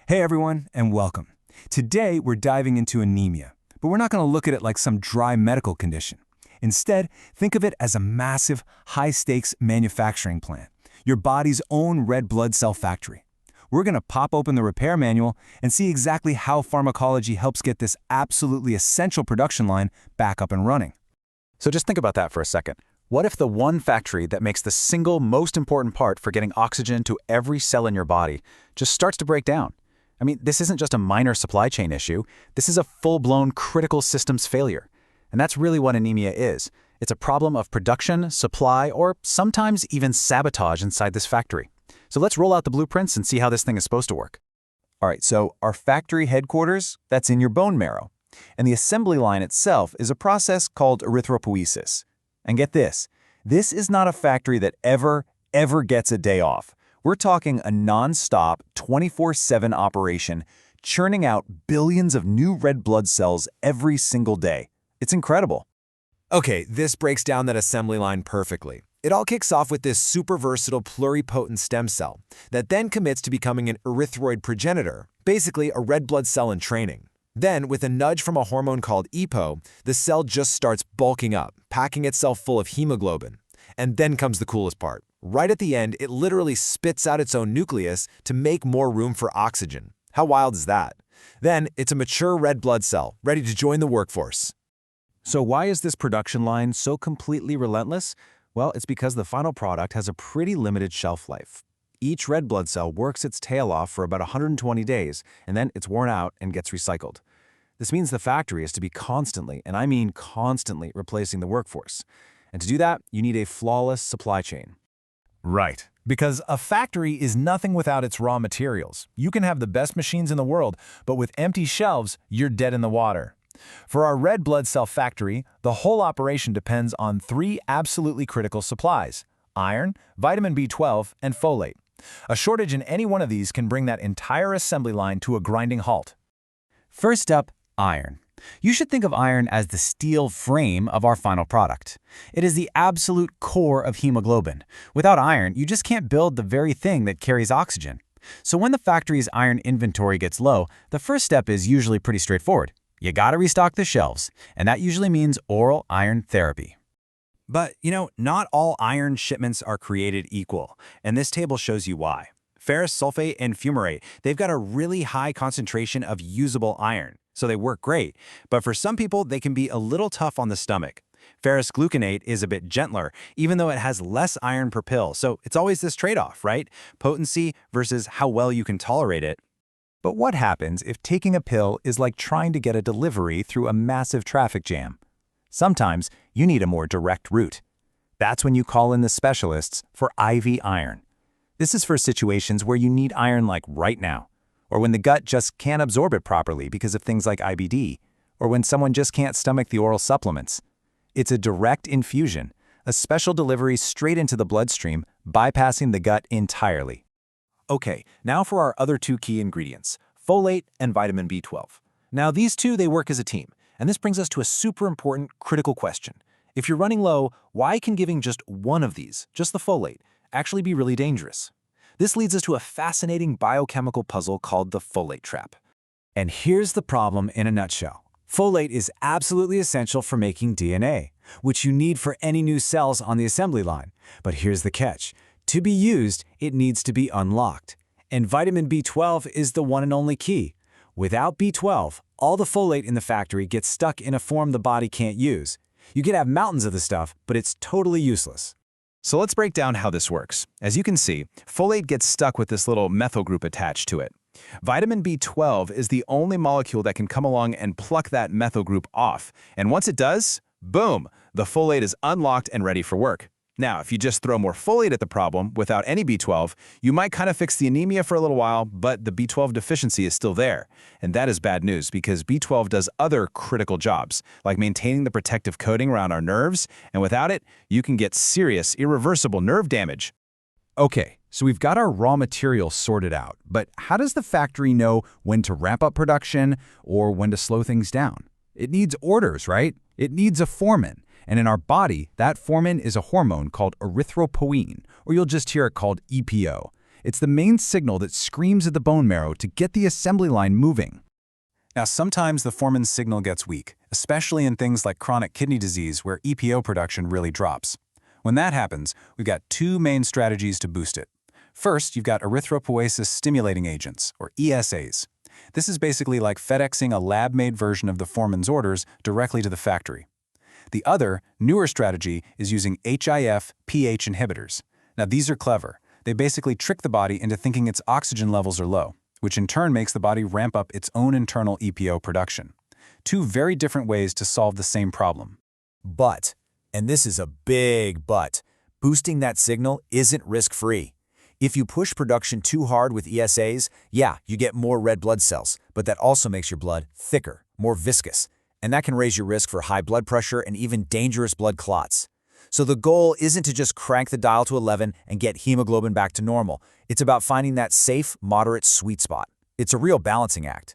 Hey everyone, and welcome. Today we're diving into anemia, but we're not going to look at it like some dry medical condition. Instead, think of it as a massive, high-stakes manufacturing plant, your body's own red blood cell factory. We're going to pop open the repair manual and see exactly how pharmacology helps get this absolutely essential production line back up and running. So just think about that for a second. What if the one factory that makes the single most important part for getting oxygen to every cell in your body just starts to break down? I mean, this isn't just a minor supply chain issue. This is a full-blown critical systems failure. And that's really what anemia is. It's a problem of production, supply, or sometimes even sabotage inside this factory. So let's roll out the blueprints and see how this thing is supposed to work. All right, so our factory headquarters, that's in your bone marrow. And the assembly line itself is a process called erythropoiesis. And get this is not a factory that ever gets a day off. We're talking a non-stop, 24/7 operation, churning out billions of new red blood cells every single day. It's incredible. Okay, this breaks down that assembly line perfectly. It all kicks off with this super versatile pluripotent stem cell that then commits to becoming an erythroid progenitor, basically a red blood cell in training. Then, with a nudge from a hormone called EPO, the cell just starts bulking up, packing itself full of hemoglobin. And then comes the coolest part. Right at the end, it literally spits out its own nucleus to make more room for oxygen. How wild is that? Then, it's a mature red blood cell, ready to join the workforce. So why is this production line so completely relentless? Well, it's because the final product has a pretty limited shelf life. Each red blood cell works its tail off for about 120 days, and then it's worn out and gets recycled. This means the factory is to be constantly, and I mean constantly, replacing the workforce. And to do that, you need a flawless supply chain. Right, because a factory is nothing without its raw materials. You can have the best machines in the world, but with empty shelves, you're dead in the water. For our red blood cell factory, the whole operation depends on 3 absolutely critical supplies: iron, vitamin B12, and folate. A shortage in any one of these can bring that entire assembly line to a grinding halt. First up, iron. You should think of iron as the steel frame of our final product. It is the absolute core of hemoglobin. Without iron, you just can't build the very thing that carries oxygen. So when the factory's iron inventory gets low, the first step is usually pretty straightforward. You gotta restock the shelves, and that usually means oral iron therapy. But, not all iron shipments are created equal, and this table shows you why. Ferrous sulfate and fumarate, they've got a really high concentration of usable iron, so they work great. But for some people, they can be a little tough on the stomach. Ferrous gluconate is a bit gentler, even though it has less iron per pill, so it's always this trade-off, right? Potency versus how well you can tolerate it. But what happens if taking a pill is like trying to get a delivery through a massive traffic jam? Sometimes you need a more direct route. That's when you call in the specialists for IV iron. This is for situations where you need iron like right now, or when the gut just can't absorb it properly because of things like IBD, or when someone just can't stomach the oral supplements. It's a direct infusion, a special delivery straight into the bloodstream, bypassing the gut entirely. Okay, now for our other 2 key ingredients, folate and vitamin B12. Now these 2, they work as a team, and this brings us to a super important critical question. If you're running low, why can giving just one of these, just the folate, actually be really dangerous? This leads us to a fascinating biochemical puzzle called the folate trap. And here's the problem in a nutshell. Folate is absolutely essential for making DNA, which you need for any new cells on the assembly line. But here's the catch. To be used, it needs to be unlocked. And vitamin B12 is the one and only key. Without B12, all the folate in the factory gets stuck in a form the body can't use. You can have mountains of the stuff, but it's totally useless. So let's break down how this works. As you can see, folate gets stuck with this little methyl group attached to it. Vitamin B12 is the only molecule that can come along and pluck that methyl group off. And once it does, boom, the folate is unlocked and ready for work. Now, if you just throw more folate at the problem without any B12, you might kind of fix the anemia for a little while, but the B12 deficiency is still there. And that is bad news because B12 does other critical jobs, like maintaining the protective coating around our nerves, and without it, you can get serious, irreversible nerve damage. Okay, so we've got our raw materials sorted out, but how does the factory know when to ramp up production or when to slow things down? It needs orders, right? It needs a foreman. And in our body, that foreman is a hormone called erythropoietin, or you'll just hear it called EPO. It's the main signal that screams at the bone marrow to get the assembly line moving. Now, sometimes the formin signal gets weak, especially in things like chronic kidney disease where EPO production really drops. When that happens, we've got two main strategies to boost it. First, you've got erythropoiesis-stimulating agents, or ESAs. This is basically like FedExing a lab-made version of the foreman's orders directly to the factory. The other, newer strategy is using HIF-PH inhibitors. Now, these are clever. They basically trick the body into thinking its oxygen levels are low, which in turn makes the body ramp up its own internal EPO production. Two very different ways to solve the same problem. But, and this is a big but, boosting that signal isn't risk-free. If you push production too hard with ESAs, yeah, you get more red blood cells, but that also makes your blood thicker, more viscous, and that can raise your risk for high blood pressure and even dangerous blood clots. So the goal isn't to just crank the dial to 11 and get hemoglobin back to normal. It's about finding that safe, moderate sweet spot. It's a real balancing act.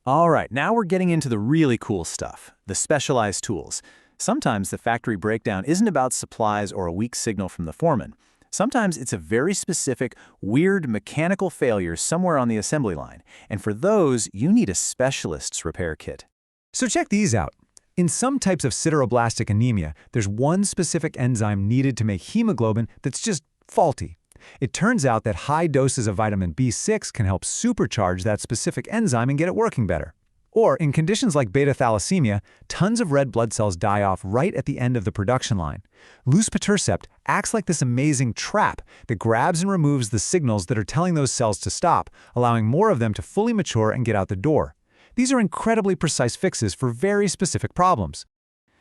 All right, now we're getting into the really cool stuff, the specialized tools. Sometimes the factory breakdown isn't about supplies or a weak signal from the foreman. Sometimes it's a very specific, weird mechanical failure somewhere on the assembly line, and for those, you need a specialist's repair kit. So check these out. In some types of sideroblastic anemia, there's one specific enzyme needed to make hemoglobin that's just faulty. It turns out that high doses of vitamin B6 can help supercharge that specific enzyme and get it working better. Or in conditions like beta thalassemia, tons of red blood cells die off right at the end of the production line. Luspatercept acts like this amazing trap that grabs and removes the signals that are telling those cells to stop, allowing more of them to fully mature and get out the door. These are incredibly precise fixes for very specific problems.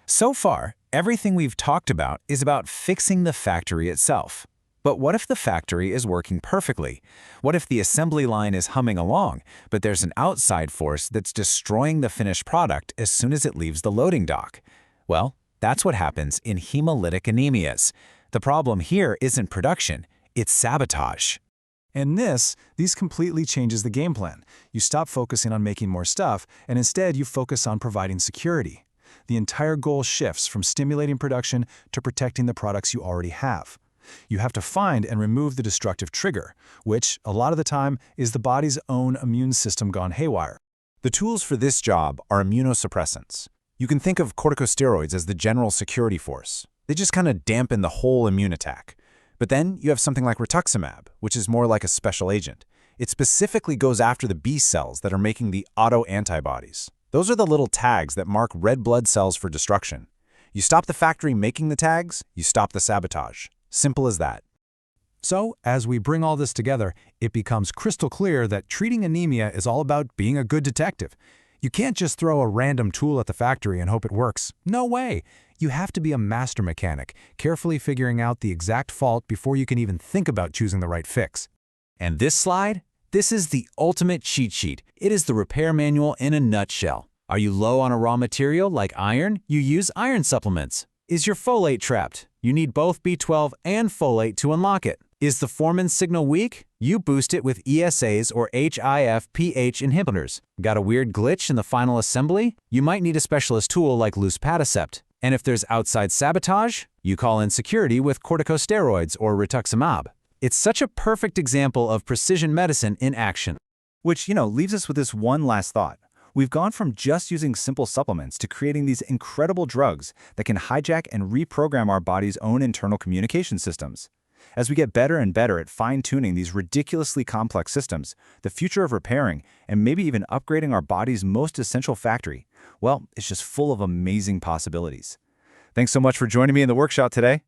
So far, everything we've talked about is about fixing the factory itself. But what if the factory is working perfectly? What if the assembly line is humming along, but there's an outside force that's destroying the finished product as soon as it leaves the loading dock? Well, that's what happens in hemolytic anemias. The problem here isn't production, it's sabotage. And these completely changes the game plan. You stop focusing on making more stuff, and instead you focus on providing security. The entire goal shifts from stimulating production to protecting the products you already have. You have to find and remove the destructive trigger, which, a lot of the time, is the body's own immune system gone haywire. The tools for this job are immunosuppressants. You can think of corticosteroids as the general security force. They just kind of dampen the whole immune attack. But then you have something like rituximab, which is more like a special agent. It specifically goes after the B cells that are making the autoantibodies. Those are the little tags that mark red blood cells for destruction. You stop the factory making the tags, you stop the sabotage. Simple as that. So, as we bring all this together, it becomes crystal clear that treating anemia is all about being a good detective. You can't just throw a random tool at the factory and hope it works. No way! You have to be a master mechanic, carefully figuring out the exact fault before you can even think about choosing the right fix. And this slide? This is the ultimate cheat sheet. It is the repair manual in a nutshell. Are you low on a raw material like iron? You use iron supplements. Is your folate trapped? You need both B12 and folate to unlock it. Is the foreman signal weak? You boost it with ESAs or HIF-PH inhibitors. Got a weird glitch in the final assembly? You might need a specialist tool like luspatercept. And if there's outside sabotage, you call in security with corticosteroids or rituximab. It's such a perfect example of precision medicine in action. Which, leaves us with this one last thought. We've gone from just using simple supplements to creating these incredible drugs that can hijack and reprogram our body's own internal communication systems. As we get better and better at fine-tuning these ridiculously complex systems, the future of repairing and maybe even upgrading our body's most essential factory, well, it's just full of amazing possibilities. Thanks so much for joining me in the workshop today.